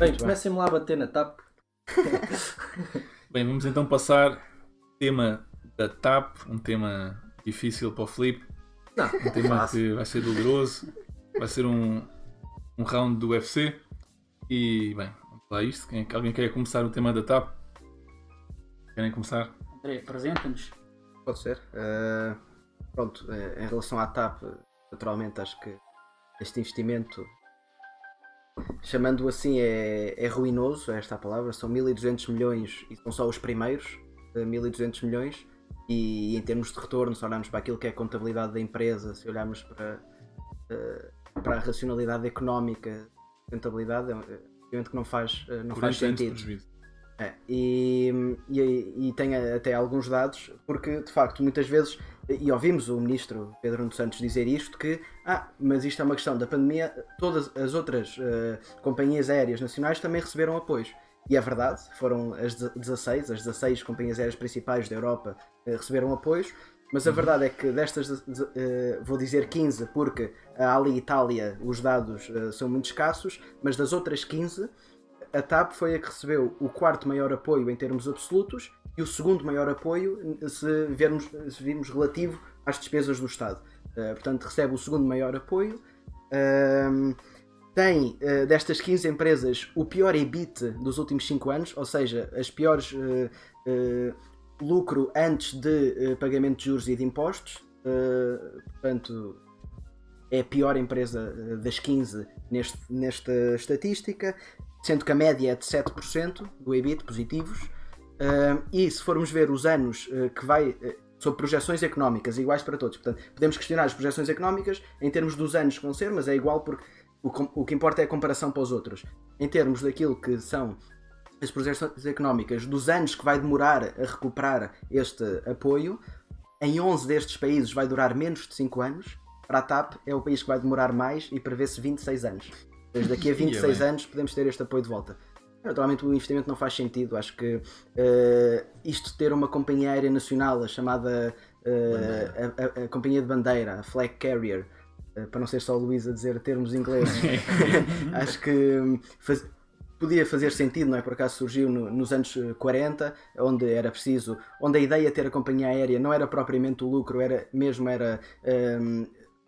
Bem, comecem-me lá a bater na TAP. Bem, vamos então passar ao tema da TAP, um tema difícil para o Filipe, Não, um tema que vai ser doloroso, vai ser um round do UFC e, bem, vamos lá isto. Alguém quer começar o tema da TAP? Querem começar? André, apresenta-nos. Pode ser. Pronto, em relação à TAP, naturalmente acho que este investimento, chamando-o assim, é ruinoso, é esta a palavra. São 1200 milhões e são só os primeiros 1200 milhões. E em termos de retorno, se olharmos para aquilo que é a contabilidade da empresa, se olharmos para a racionalidade económica, rentabilidade, é obviamente que não faz sentido. E tem até alguns dados, porque de facto muitas vezes, e ouvimos o ministro Pedro Nuno Santos dizer isto, que mas isto é uma questão da pandemia, todas as outras companhias aéreas nacionais também receberam apoios. E é verdade, foram as 16 companhias aéreas principais da Europa receberam apoios, mas a verdade é que destas, vou dizer 15, porque a Alitalia os dados são muito escassos, mas das outras 15, a TAP foi a que recebeu o quarto maior apoio em termos absolutos e o segundo maior apoio se virmos relativo às despesas do Estado. Portanto, recebe o segundo maior apoio. Tem, destas 15 empresas, o pior EBIT dos últimos 5 anos, ou seja, as piores lucro antes de pagamento de juros e de impostos. Portanto, é a pior empresa das 15 nesta estatística, sendo que a média é de 7% do EBIT positivos. E se formos ver os anos que vai... sobre projeções económicas iguais para todos, portanto, podemos questionar as projeções económicas em termos dos anos que vão ser, mas é igual porque o que importa é a comparação para os outros. Em termos daquilo que são as projeções económicas dos anos que vai demorar a recuperar este apoio, em 11 destes países vai durar menos de 5 anos. Para a TAP é o país que vai demorar mais e prevê-se 26 anos. Desde daqui a 26 anos podemos ter este apoio de volta. Naturalmente o investimento não faz sentido. Acho que isto ter uma companhia aérea nacional chamada a companhia de bandeira, a Flag Carrier, para não ser só o Luís a dizer termos ingleses, acho que podia fazer sentido, não é? Por acaso surgiu nos anos 40, onde era preciso, onde a ideia de ter a companhia aérea não era propriamente o lucro, era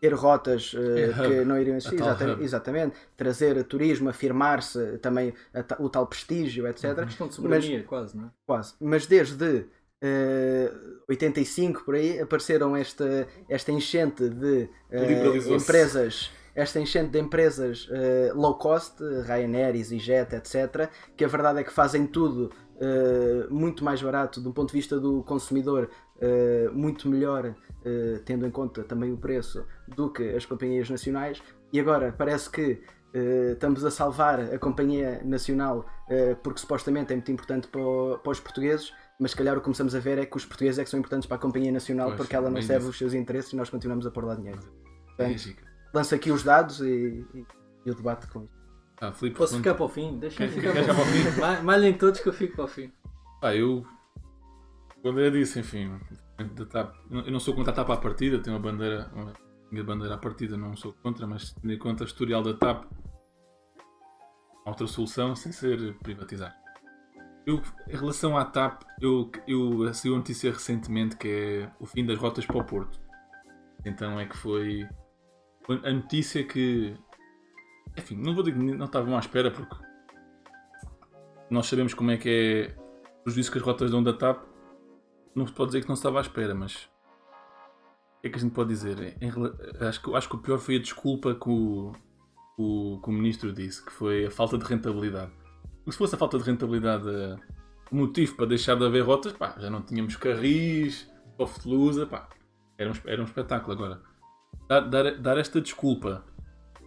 ter rotas que não iriam existir, exatamente, trazer turismo, afirmar-se também o tal prestígio, etc. Questão de soberania, quase, não é? Quase. Mas desde 85 por aí apareceram esta enchente de empresas, low cost, Ryanair, EasyJet, etc., que a verdade é que fazem tudo muito mais barato do ponto de vista do consumidor, muito melhor, tendo em conta também o preço, do que as companhias nacionais. E agora parece que estamos a salvar a companhia nacional porque supostamente é muito importante para os portugueses, mas se calhar o que começamos a ver é que os portugueses é que são importantes para a companhia nacional, porque ela não serve os seus interesses e nós continuamos a pôr lá dinheiro. Portanto, lanço aqui os dados e o debate com isto. Filipe, posso ficar para o fim? Deixa-me ficar para o fim. Malhem todos que eu fico para o fim. Quando eu disse, enfim, eu não sou contra a TAP à partida, tenho minha bandeira à partida, não sou contra, mas tendo em conta o historial da TAP, há outra solução sem ser privatizar. Em relação à TAP, eu saiu a notícia recentemente que é o fim das rotas para o Porto. Então é que foi a notícia que, enfim, não vou dizer que não estavam à espera, porque nós sabemos como é que é o prejuízo que as rotas dão da TAP. Não se pode dizer que não se estava à espera, mas o que é que a gente pode dizer? Acho que o pior foi a desculpa que o ministro disse, que foi a falta de rentabilidade. Se fosse a falta de rentabilidade o motivo para deixar de haver rotas, já não tínhamos Carris, Foftlusa, era um espetáculo. Agora, dar esta desculpa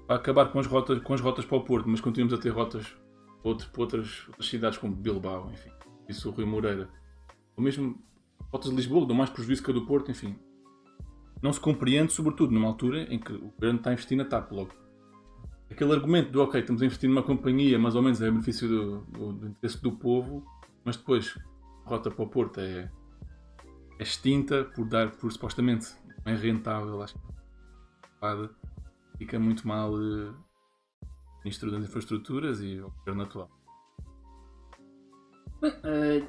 para acabar com as rotas para o Porto, mas continuamos a ter rotas para outras cidades como Bilbao, enfim, isso o Rui Moreira, ou mesmo rotas de Lisboa, dão mais prejuízo que a do Porto, enfim. Não se compreende, sobretudo numa altura em que o governo está a investir na TAP logo. Aquele argumento do ok, estamos a investir numa companhia, mais ou menos é benefício do interesse do povo, mas depois a rota para o Porto é extinta por supostamente não é rentável, acho que fica muito mal o Ministro das Infraestruturas e o governo atual. Bem,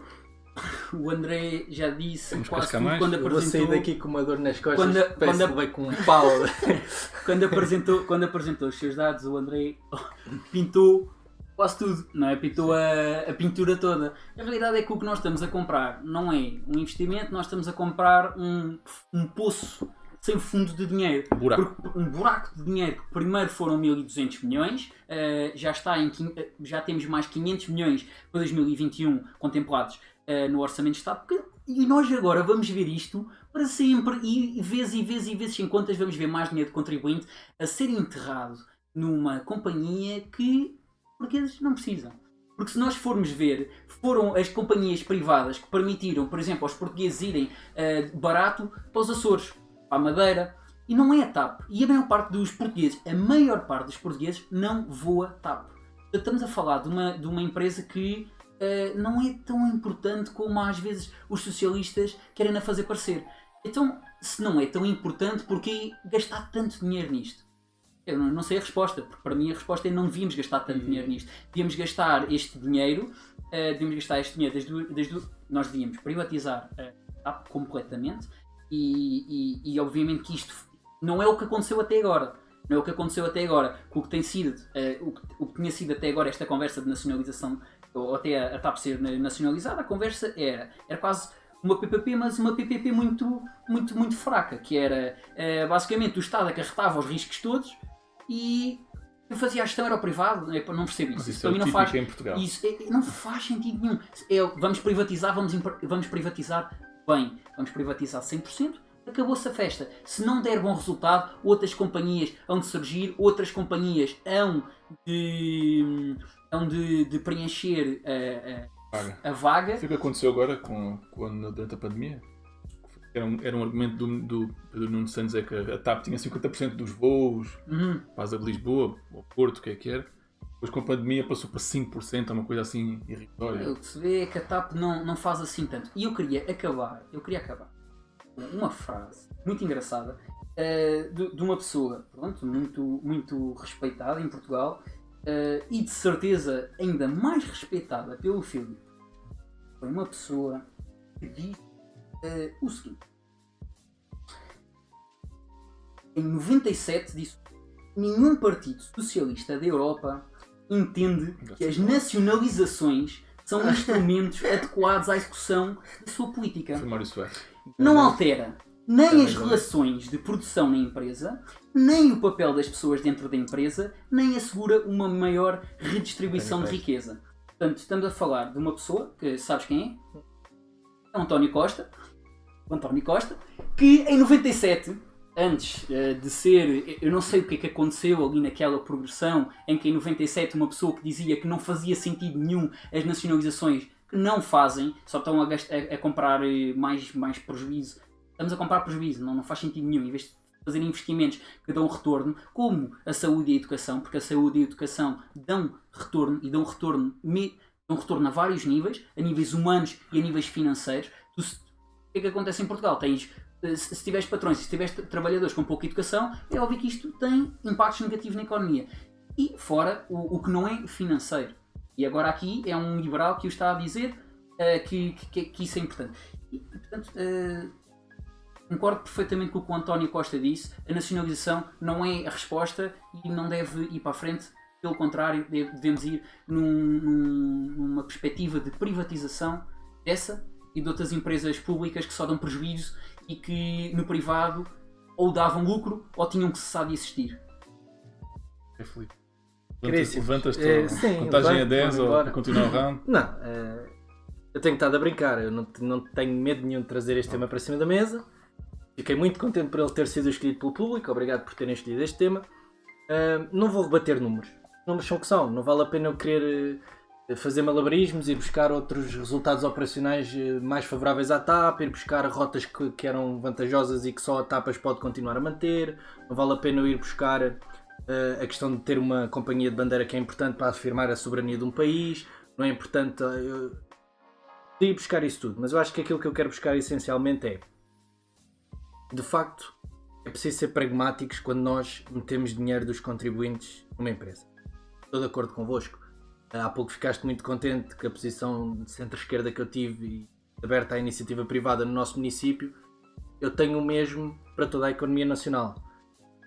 o André já disse Vamos quase cascar tudo mais? quando Eu vou sair apresentou, daqui com uma dor nas costas. Quando- Parece quando- que levei com um pau. quando apresentou os seus dados, o André pintou quase tudo, não é? Pintou a pintura toda. A realidade é que o que nós estamos a comprar não é um investimento, nós estamos a comprar um poço sem fundo de dinheiro. Um buraco de dinheiro que primeiro foram 1.200 milhões, já temos mais 500 milhões para 2021 contemplados no Orçamento de Estado, e nós agora vamos ver isto para sempre, e vezes sem contas vamos ver mais dinheiro de contribuinte a ser enterrado numa companhia que os portugueses não precisam. Porque se nós formos ver, foram as companhias privadas que permitiram, por exemplo, aos portugueses irem barato para os Açores, para a Madeira, e não é a TAP. E a maior parte dos portugueses não voa TAP. Portanto, estamos a falar de uma empresa que não é tão importante como às vezes os socialistas querem a fazer parecer. Então, se não é tão importante, porquê gastar tanto dinheiro nisto? Eu não sei a resposta, porque para mim a resposta é não devíamos gastar tanto dinheiro nisto. Devíamos gastar este dinheiro, nós devíamos privatizar a TAP completamente, e obviamente que isto não é o que aconteceu até agora. Não é o que aconteceu até agora. O que tinha sido até agora esta conversa de nacionalização, ou até a TAP ser nacionalizada, a conversa era quase uma PPP, mas uma PPP muito fraca, que era basicamente o Estado acarretava os riscos todos e eu fazia a gestão, era o privado. Não percebo isso. Mas isso para é mim o não faz, típico em Portugal. não faz sentido nenhum. Vamos privatizar bem, vamos privatizar 100%, acabou-se a festa. Se não der bom resultado, outras companhias hão de surgir, outras companhias hão de preencher a vaga. Foi o que aconteceu agora durante a pandemia. Era um argumento do Pedro Nuno Santos, é que a TAP tinha 50% dos voos para as de Lisboa, ou Porto, o que é que era. Depois com a pandemia passou para 5%, uma coisa assim irrisória. O que se vê é que a TAP não faz assim tanto. E eu queria acabar com uma frase muito engraçada de uma pessoa, pronto, muito respeitada em Portugal, e de certeza ainda mais respeitada pelo Filipe. Foi uma pessoa que diz o seguinte: em 97 disse: nenhum partido socialista da Europa entende que as nacionalizações são instrumentos adequados à execução da sua política. Foi Mário Soares. Não altera nem as relações de produção na empresa, nem o papel das pessoas dentro da empresa, nem assegura uma maior redistribuição de riqueza. Portanto, estamos a falar de uma pessoa que sabes quem é? António Costa, que em 97, antes de ser, eu não sei o que é que aconteceu ali naquela progressão, em que em 97 uma pessoa que dizia que não fazia sentido nenhum as nacionalizações, que não fazem, só estão a comprar mais prejuízo. Estamos a comprar prejuízo, não faz sentido nenhum. Em vez de fazer investimentos que dão retorno, como a saúde e a educação, porque a saúde e a educação dão retorno, e dão retorno a vários níveis, a níveis humanos e a níveis financeiros. O que é que acontece em Portugal? Se tiveres patrões, se tiveres trabalhadores com pouca educação, é óbvio que isto tem impactos negativos na economia. E fora o que não é financeiro. E agora aqui é um liberal que o está a dizer que isso é importante. E, portanto, concordo perfeitamente com o que o António Costa disse. A nacionalização não é a resposta e não deve ir para a frente. Pelo contrário, devemos ir numa perspectiva de privatização dessa e de outras empresas públicas que só dão prejuízo e que no privado ou davam lucro ou tinham que cessar de existir. É Filipe. Caríssimo. Levantas-te Sim, contagem a levanto, 10 ou embora. a continuar o round? Não, eu tenho estado a brincar, eu não tenho medo nenhum de trazer este tema para cima da mesa. Fiquei muito contente por ele ter sido escolhido pelo público, obrigado por terem escolhido este tema. Não vou rebater números. Os números são o que são, não vale a pena eu querer fazer malabarismos, ir buscar outros resultados operacionais mais favoráveis à TAP, ir buscar rotas que eram vantajosas e que só a TAP as pode continuar a manter. Não vale a pena eu ir buscar a questão de ter uma companhia de bandeira que é importante para afirmar a soberania de um país. Não é importante ir buscar isso tudo, mas eu acho que aquilo que eu quero buscar essencialmente é, de facto, é preciso ser pragmáticos quando nós metemos dinheiro dos contribuintes numa empresa. Estou de acordo convosco. há pouco ficaste muito contente que a posição de centro-esquerda que eu tive e aberta à iniciativa privada no nosso município, eu tenho o mesmo para toda a economia nacional.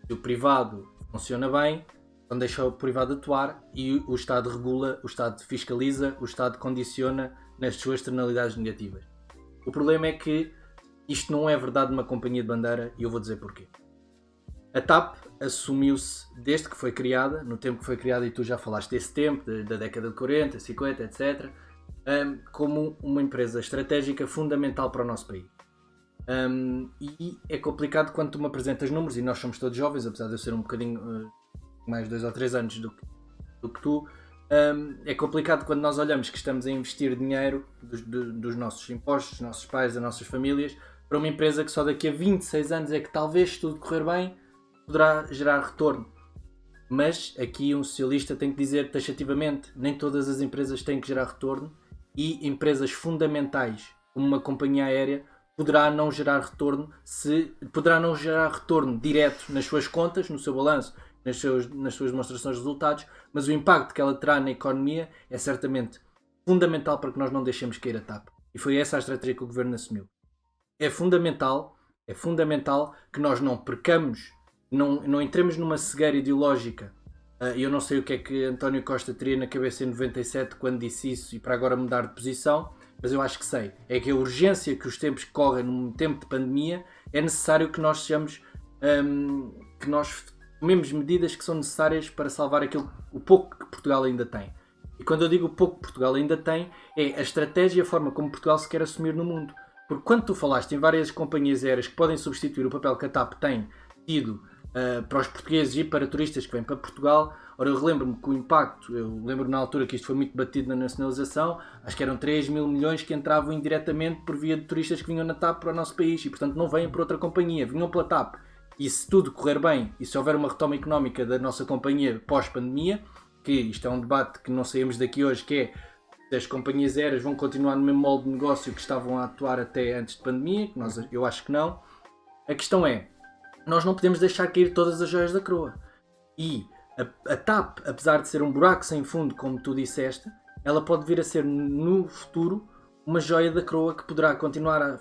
Se o privado funciona bem, não deixa o privado atuar e o Estado regula, o Estado fiscaliza, o Estado condiciona nas suas externalidades negativas. O problema é que isto não é verdade numa companhia de bandeira e eu vou dizer porquê. A TAP assumiu-se desde que foi criada, no tempo que foi criada, e tu já falaste desse tempo, da década de 40, 50, etc., como uma empresa estratégica fundamental para o nosso país. E é complicado quando tu me apresentas números, e nós somos todos jovens, apesar de eu ser um bocadinho mais 2 ou 3 anos do que tu, é complicado quando nós olhamos que estamos a investir dinheiro dos nossos impostos, dos nossos pais, das nossas famílias, para uma empresa que só daqui a 26 anos é que talvez, se tudo correr bem, poderá gerar retorno. Mas aqui um socialista tem que dizer taxativamente, nem todas as empresas têm que gerar retorno, e empresas fundamentais, como uma companhia aérea, poderá não gerar retorno direto nas suas contas, no seu balanço, nas suas demonstrações de resultados, mas o impacto que ela terá na economia é certamente fundamental para que nós não deixemos cair a TAP. E foi essa a estratégia que o governo assumiu. É fundamental que nós não percamos, não entremos numa cegueira ideológica. Eu não sei o que é que António Costa teria na cabeça em 97 quando disse isso e para agora mudar de posição, mas eu acho que sei. É que a urgência que os tempos correm num tempo de pandemia é necessário que nós sejamos, que nós tomemos medidas que são necessárias para salvar o pouco que Portugal ainda tem. E quando eu digo o pouco que Portugal ainda tem, é a estratégia e a forma como Portugal se quer assumir no mundo. Porque quando tu falaste em várias companhias aéreas que podem substituir o papel que a TAP tem tido para os portugueses e para turistas que vêm para Portugal, ora eu relembro-me que o impacto, eu lembro na altura que isto foi muito batido na nacionalização, acho que eram 3 mil milhões que entravam indiretamente por via de turistas que vinham na TAP para o nosso país e portanto não vêm por outra companhia, vinham pela TAP. E se tudo correr bem e se houver uma retoma económica da nossa companhia pós-pandemia, que isto é um debate que não saímos daqui hoje, que é se as companhias aéreas vão continuar no mesmo molde de negócio que estavam a atuar até antes de pandemia, que eu acho que não. A questão é, nós não podemos deixar cair todas as joias da coroa. E a TAP, apesar de ser um buraco sem fundo, como tu disseste, ela pode vir a ser no futuro uma joia da coroa que poderá continuar a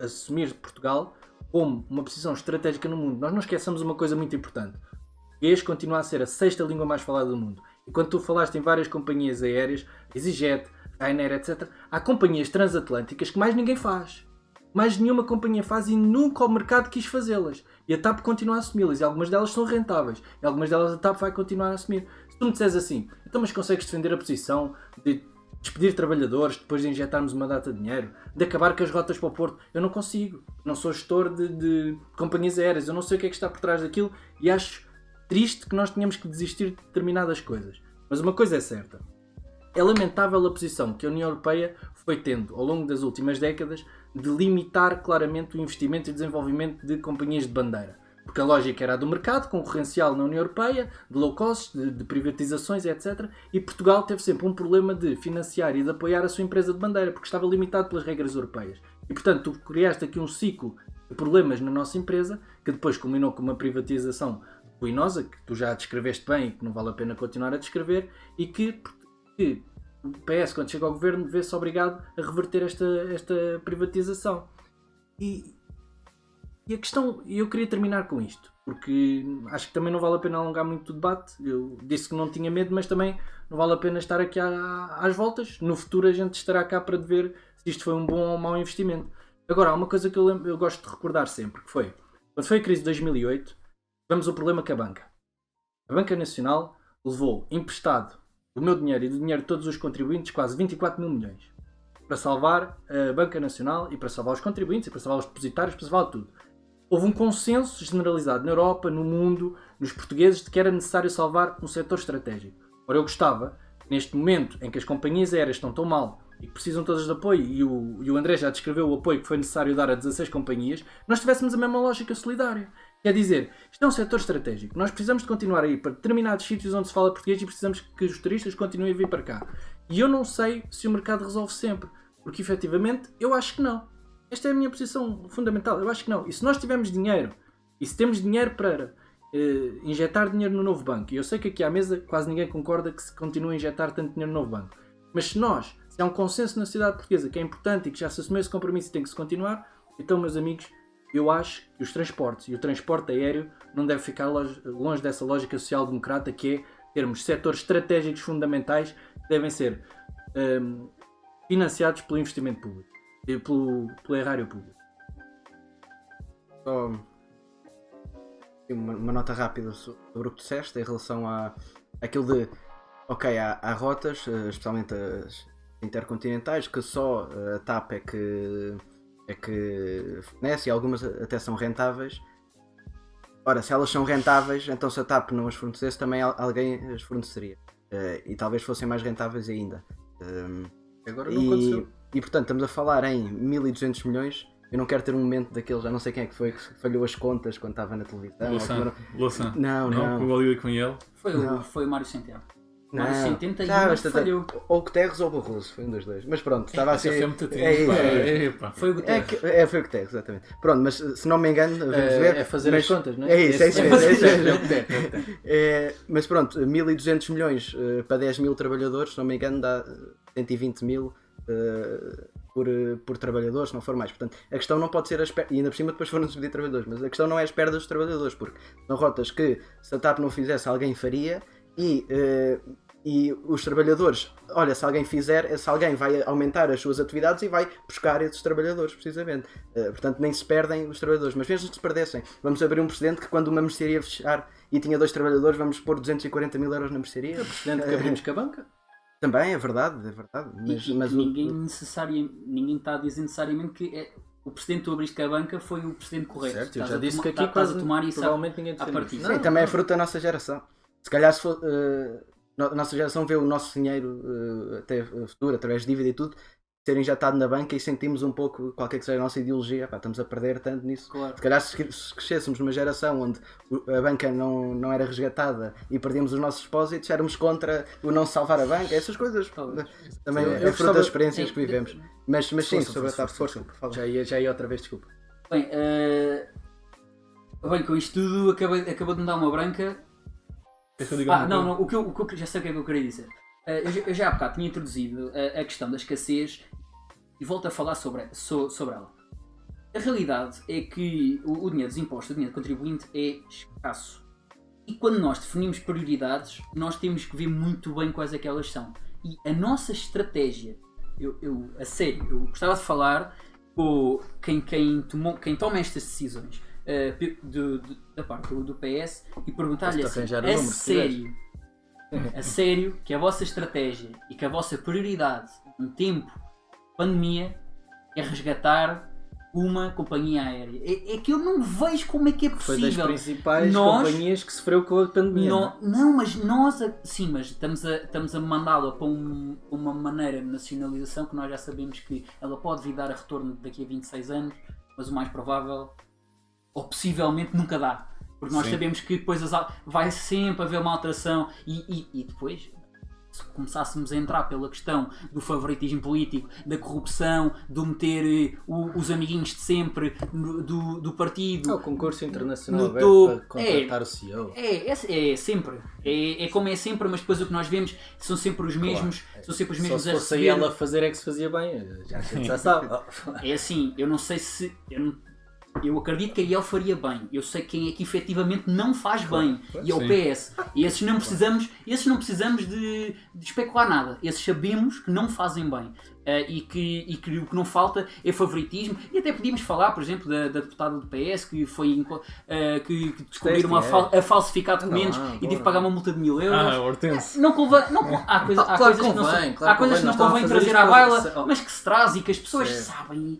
assumir Portugal como uma posição estratégica no mundo. Nós não esqueçamos uma coisa muito importante. O português continua a ser a 6ª língua mais falada do mundo. E quando tu falaste em várias companhias aéreas, EasyJet, Ryanair, etc., há companhias transatlânticas que mais ninguém faz. Mais nenhuma companhia faz e nunca o mercado quis fazê-las. E a TAP continua a assumi-las. E algumas delas são rentáveis. E algumas delas a TAP vai continuar a assumir. Se tu me disseres assim, então mas consegues defender a posição de despedir trabalhadores depois de injetarmos uma data de dinheiro, de acabar com as rotas para o Porto? Eu não consigo. Não sou gestor de companhias aéreas. Eu não sei o que é que está por trás daquilo e acho triste que nós tenhamos que desistir de determinadas coisas. Mas uma coisa é certa. É lamentável a posição que a União Europeia foi tendo ao longo das últimas décadas de limitar claramente o investimento e desenvolvimento de companhias de bandeira. Porque a lógica era a do mercado concorrencial na União Europeia, de low cost, de privatizações, etc. E Portugal teve sempre um problema de financiar e de apoiar a sua empresa de bandeira, porque estava limitado pelas regras europeias. E portanto tu criaste aqui um ciclo de problemas na nossa empresa, que depois culminou com uma privatização ruinosa, que tu já descreveste bem e que não vale a pena continuar a descrever, e que o PS, quando chega ao governo, vê-se obrigado a reverter esta privatização. E a questão, eu queria terminar com isto, porque acho que também não vale a pena alongar muito o debate. Eu disse que não tinha medo, mas também não vale a pena estar aqui às voltas. No futuro a gente estará cá para ver se isto foi um bom ou um mau investimento. Agora, há uma coisa que eu gosto de recordar sempre, que foi, quando foi a crise de 2008, tivemos o problema com a banca. A Banca Nacional levou emprestado do meu dinheiro e do dinheiro de todos os contribuintes quase 24 mil milhões para salvar a Banca Nacional e para salvar os contribuintes e para salvar os depositários, para salvar tudo. Houve um consenso generalizado na Europa, no mundo, nos portugueses, de que era necessário salvar um setor estratégico. Ora, eu gostava, neste momento em que as companhias aéreas estão tão mal e que precisam todas de apoio, e o André já descreveu o apoio que foi necessário dar a 16 companhias, nós tivéssemos a mesma lógica solidária. Quer dizer, isto é um setor estratégico. Nós precisamos de continuar a ir para determinados sítios onde se fala português e precisamos que os turistas continuem a vir para cá. E eu não sei se o mercado resolve sempre, porque efetivamente eu acho que não. Esta é a minha posição fundamental, eu acho que não. E se nós tivermos dinheiro, e se temos dinheiro para injetar dinheiro no novo banco. E eu sei que aqui à mesa quase ninguém concorda que se continue a injetar tanto dinheiro no novo banco. Mas se há um consenso na sociedade portuguesa que é importante e que já se assumiu esse compromisso e tem que se continuar, então, meus amigos, eu acho que os transportes e o transporte aéreo não deve ficar longe dessa lógica social-democrata que é termos setores estratégicos fundamentais que devem ser financiados pelo investimento público e pelo erário público. Só uma nota rápida sobre o que disseste em relação àquilo de ok, há rotas, especialmente as intercontinentais, que só a TAP é que fornece e algumas até são rentáveis. Ora, se elas são rentáveis, então se a TAP não as fornecesse, também alguém as forneceria. E talvez fossem mais rentáveis ainda. Agora não aconteceu. E portanto, estamos a falar em 1200 milhões. Eu não quero ter um momento daqueles, já não sei quem é que foi, que falhou as contas quando estava na televisão. Louçã. Não. Com o Galileu e com ele. Foi o Mário Centeno. Não. Mário Centeno tem uma que falhou. Ou Guterres ou Barroso, foi um dos dois. Mas pronto, estava a ser. Foi muito tempo. Foi o Guterres. Foi o Guterres, exatamente. Pronto, mas se não me engano, vamos ver. É fazer as contas, não é? É isso mesmo. É Mas pronto, 1200 milhões para 10 mil trabalhadores, se não me engano, dá 120 mil por trabalhador, se não for mais. Portanto, a questão não pode ser as perdas, e ainda por cima depois foram despedir trabalhadores, mas a questão não é as perdas dos trabalhadores, porque são rotas que se a TAP não fizesse, alguém faria, e os trabalhadores, olha, se alguém vai aumentar as suas atividades e vai buscar esses trabalhadores, precisamente. Portanto, nem se perdem os trabalhadores, mas mesmo que se perdessem, vamos abrir um precedente que quando uma mercearia fechar e tinha 2 trabalhadores, vamos pôr 240 mil euros na mercearia. É o precedente que abrimos com a banca. Também, é verdade. Mas ninguém está a dizer necessariamente que o precedente que tu abriste com a banca foi o precedente correto. Certo, eu já disse que aqui quase provavelmente ninguém a partir. Sim, também é fruto da nossa geração. Se calhar se for, a nossa geração vê o nosso dinheiro até futuro, através de dívida e tudo, ser injetado na banca e sentimos um pouco, qualquer que seja a nossa ideologia, estamos a perder tanto nisso. Claro. Se calhar se crescêssemos numa geração onde a banca não era resgatada e perdíamos os nossos depósitos, éramos contra o não salvar a banca, essas coisas. Também é fruto das experiências que vivemos. Mas sim, sobre a TAP, força, por favor. Já ia outra vez, desculpa. Bem, com isto tudo acabou de me dar uma branca. Não, o que eu já sei o que é que eu queria dizer. Eu já há bocado tinha introduzido a questão da escassez e volto a falar sobre ela. A realidade é que o dinheiro dos impostos, o dinheiro do contribuinte é escasso. E quando nós definimos prioridades, nós temos que ver muito bem quais é que elas são. E a nossa estratégia, a sério, eu gostava de falar com quem toma estas decisões da parte do PS e perguntar-lhe assim, a sério que a vossa estratégia e que a vossa prioridade em tempo de pandemia é resgatar uma companhia aérea. É que eu não vejo como é que é possível. Foi das principais companhias que sofreu com a pandemia. Mas nós estamos a mandá-la para uma maneira de nacionalização que nós já sabemos que ela pode vir dar a retorno daqui a 26 anos, mas o mais provável, ou possivelmente, nunca dá. Porque nós sabemos que depois vai sempre haver uma alteração e depois, se começássemos a entrar pela questão do favoritismo político, da corrupção, do meter os amiguinhos de sempre do partido... É o concurso internacional para contratar o CEO. É sempre. É como é sempre, mas depois o que nós vemos são sempre os mesmos. Claro. São sempre os mesmos Só se fosse ela fazer é que se fazia bem. Já sabe. É assim, eu não sei se... Eu acredito que a IEL faria bem. Eu sei quem é que efetivamente não faz bem. E é o PS. E esses não precisamos de especular nada. Esses sabemos que não fazem bem. E que o que não falta é favoritismo. E até podíamos falar, por exemplo, da deputada do PS que foi que descobriram a falsificar documentos e teve que pagar uma multa de 1000 euros. Hortense. Há coisas que não convém trazer à baila, mas que se traz e que as pessoas sabem.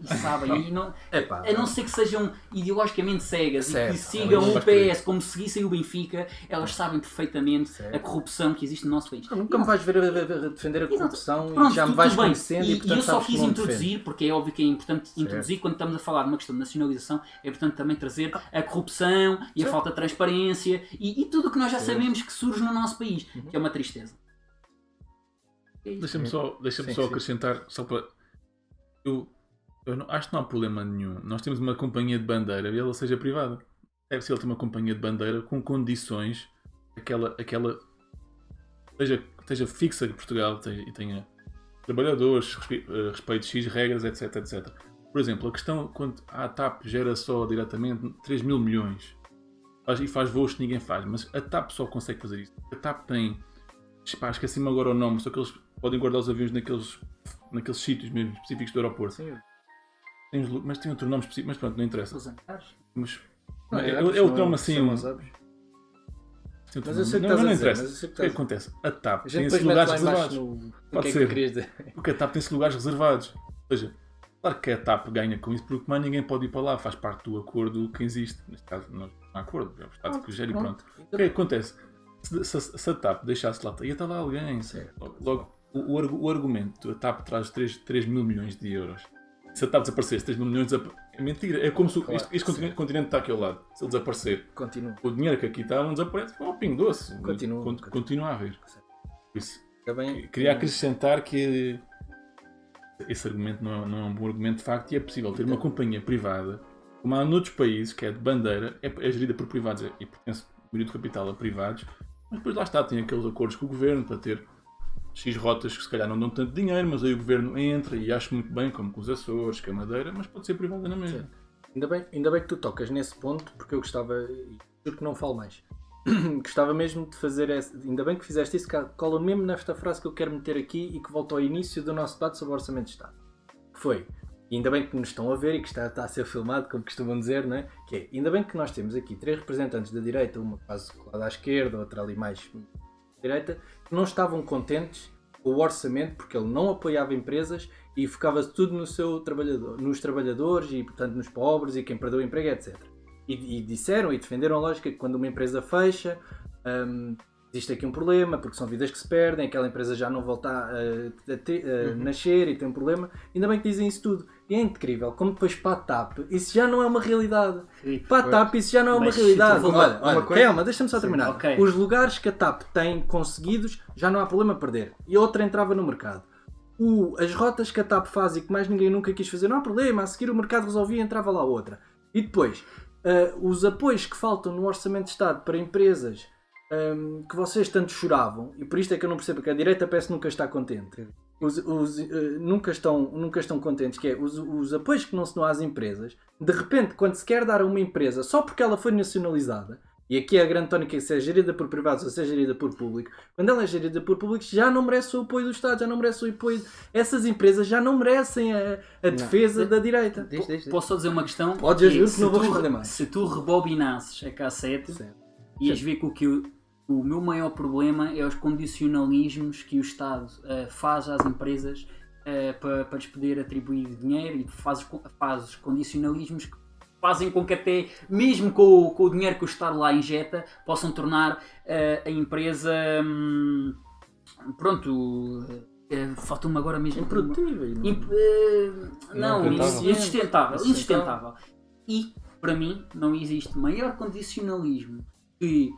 A não ser que sejam ideologicamente cegas e que sigam o PS como se seguissem o Benfica, elas sabem perfeitamente a corrupção que existe no nosso país. Nunca me vais ver a defender a corrupção e já me vais conhecendo. E eu só quis introduzir, porque é óbvio que é importante introduzir quando estamos a falar de uma questão de nacionalização, é importante também trazer a corrupção e a falta de transparência e tudo o que nós já sabemos que surge no nosso país, que é uma tristeza. Deixa-me só acrescentar, só para... Eu acho que não há problema nenhum. Nós temos uma companhia de bandeira e ela seja privada. é possível ter uma companhia de bandeira com condições aquela esteja fixa em Portugal e tenha trabalhadores, respeite X regras, etc, etc. Por exemplo, a questão quando a TAP gera só diretamente 3 mil milhões e faz voos que ninguém faz, mas a TAP só consegue fazer isso. A TAP tem, esqueci-me agora o nome, só que eles podem guardar os aviões naqueles sítios mesmo específicos do aeroporto. Sim. Mas tem outro nome específico, mas pronto, não interessa. Os hangares. Mas, Não, é outro nome assim. Não sabes. Tem outro Mas eu sei o que nome. estás não a dizer, interessa. mas eu sei o O que que é estás que acontece? A TAP A gente tem depois esses mete lugares lá em baixo reservados. no que Pode é que ser. tu querias dizer. Porque a TAP tem esses lugares reservados. Ou seja, claro que a TAP ganha com isso porque mais ninguém pode ir para lá, faz parte do acordo que existe. Neste caso, não há acordo, é o Estado que gera e pronto. O que é que acontece? Se a TAP deixasse lá, ia estar lá alguém. Logo, o argumento, a TAP traz 3 mil milhões de euros. Se a TAP desaparecesse, 3 mil milhões é mentira. É como se Claro, este continente está aqui ao lado. Se ele desaparecer, Continua. o dinheiro que aqui está não desaparece, é um pingo doce. Continua a haver. Por isso, Está bem? queria acrescentar que esse argumento não é um bom argumento de facto e é possível ter uma companhia privada, como há noutros países, que é de bandeira, é gerida por privados e pertence a maioria do capital a privados, mas depois lá está, tem aqueles acordos com o governo para ter X rotas que se calhar não dão tanto dinheiro, mas aí o governo entra e acho muito bem, como com os Açores, com a Madeira, mas pode ser privada na mesma. Ainda bem que tu tocas nesse ponto, porque eu gostava, e juro que não falo mais, gostava mesmo de fazer ainda bem que fizeste isso, que cola mesmo nesta frase que eu quero meter aqui e que volta ao início do nosso debate sobre o Orçamento de Estado. Que foi, e ainda bem que nos estão a ver e que está a ser filmado, como costumam dizer, não é? Que é, ainda bem que nós temos aqui 3 representantes da direita, uma quase colada à esquerda, outra ali mais à direita, que não estavam contentes com o orçamento porque ele não apoiava empresas e focava-se tudo nos trabalhadores e, portanto, nos pobres e quem perdeu o emprego, etc. E disseram e defenderam a lógica que quando uma empresa fecha, existe aqui um problema, porque são vidas que se perdem, aquela empresa já não volta a nascer e tem um problema. Ainda bem que dizem isso tudo. E é incrível, como depois para a TAP, isso já não é uma realidade. Para a TAP isso já não é uma Mas realidade. se tu Olha, calma, deixa-me só terminar. ok. Os lugares que a TAP tem conseguidos, já não há problema a perder. E outra entrava no mercado. As rotas que a TAP faz e que mais ninguém nunca quis fazer, não há problema, a seguir o mercado resolvia e entrava lá outra. E depois, os apoios que faltam no Orçamento de Estado para empresas que vocês tanto choravam, e por isto é que eu não percebo que a direita parece que nunca está contente. Nunca estão contentes, que é os apoios que não se dão às empresas, de repente, quando se quer dar a uma empresa só porque ela foi nacionalizada, e aqui é a grande tónica, se é gerida por privados ou se é gerida por público, quando ela é gerida por públicos já não merece o apoio do Estado, já não merece o apoio. Essas empresas já não merecem a defesa da direita. Diz. Posso só dizer uma questão? Podes, Que eu juro que não vou responder mais. Se tu rebobinasses a cassete, Certo. ias ver que o meu maior problema é os condicionalismos que o Estado faz às empresas para lhes poder atribuir dinheiro e faz os condicionalismos que fazem com que até, mesmo com o dinheiro que o Estado lá injeta, possam tornar a empresa, falta-me agora mesmo... Improdutível. Não, rentável. insustentável. E, para mim, não existe maior condicionalismo que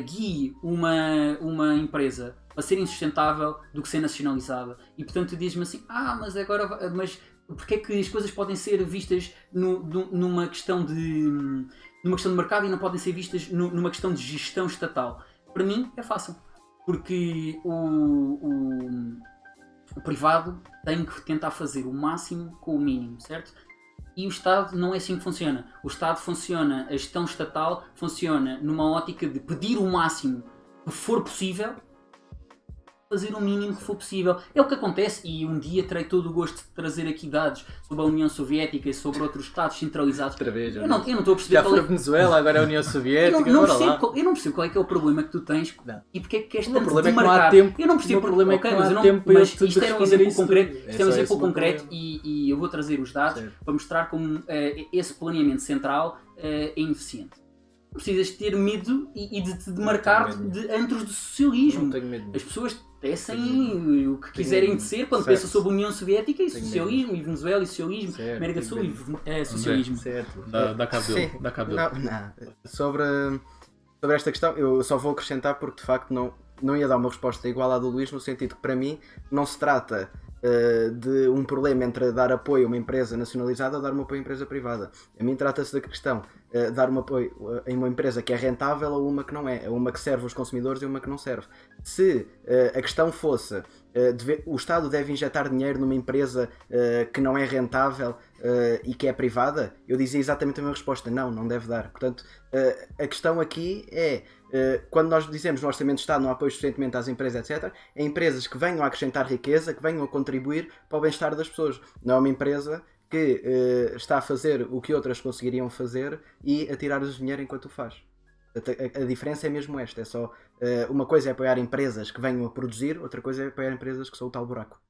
guie uma empresa a ser insustentável do que ser nacionalizada. E, portanto, tu dizes-me assim, mas porque é que as coisas podem ser vistas numa questão de mercado e não podem ser vistas numa questão de gestão estatal? Para mim, é fácil. Porque o privado tem que tentar fazer o máximo com o mínimo, certo? E o Estado não é assim que funciona. O Estado funciona, a gestão estatal funciona numa ótica de pedir o máximo que for possível, fazer o mínimo que for possível. É o que acontece, e um dia terei todo o gosto de trazer aqui dados sobre a União Soviética e sobre outros Estados centralizados. Outra vez, eu não estou a perceber já qual foi é... a Venezuela, agora é a União Soviética. Eu não percebo qual é que é o problema que tu tens e porque é que queres O meu tanto problema é que não há demarcar. tempo. Eu não percebo O meu problema é que ok, não mas há eu não- tempo para mas eu isto era um responder exemplo isso concreto, tudo. isto é um só exemplo esse o meu concreto problema. e eu vou trazer os dados Certo. para mostrar como esse planeamento central é ineficiente. Não precisas ter medo e de te demarcar medo. de antros do socialismo. Não tenho medo. As pessoas tecem o que quiserem medo. de ser quando Certo. pensam sobre a União Soviética e Tenho socialismo, e Venezuela e socialismo, Certo, América do tenho Sul e socialismo. Certo. Dá cabo dele. Sim. Dá cabo dele. Não. Sobre esta questão, eu só vou acrescentar porque de facto não ia dar uma resposta igual à do Luís, no sentido que para mim não se trata de um problema entre dar apoio a uma empresa nacionalizada ou dar um apoio a uma empresa privada. A mim trata-se da questão dar um apoio em uma empresa que é rentável ou uma que não é, uma que serve os consumidores e uma que não serve. Se a questão fosse o Estado deve injetar dinheiro numa empresa que não é rentável e que é privada, eu dizia exatamente a minha resposta: não deve dar. Portanto, a questão aqui é, quando nós dizemos no Orçamento de Estado não há apoio suficientemente às empresas, etc., é empresas que venham a acrescentar riqueza, que venham a contribuir para o bem-estar das pessoas. Não é uma empresa que está a fazer o que outras conseguiriam fazer e a tirar-lhes dinheiro enquanto o faz. A diferença é mesmo esta, é só uma coisa é apoiar empresas que venham a produzir, outra coisa é apoiar empresas que são o tal buraco.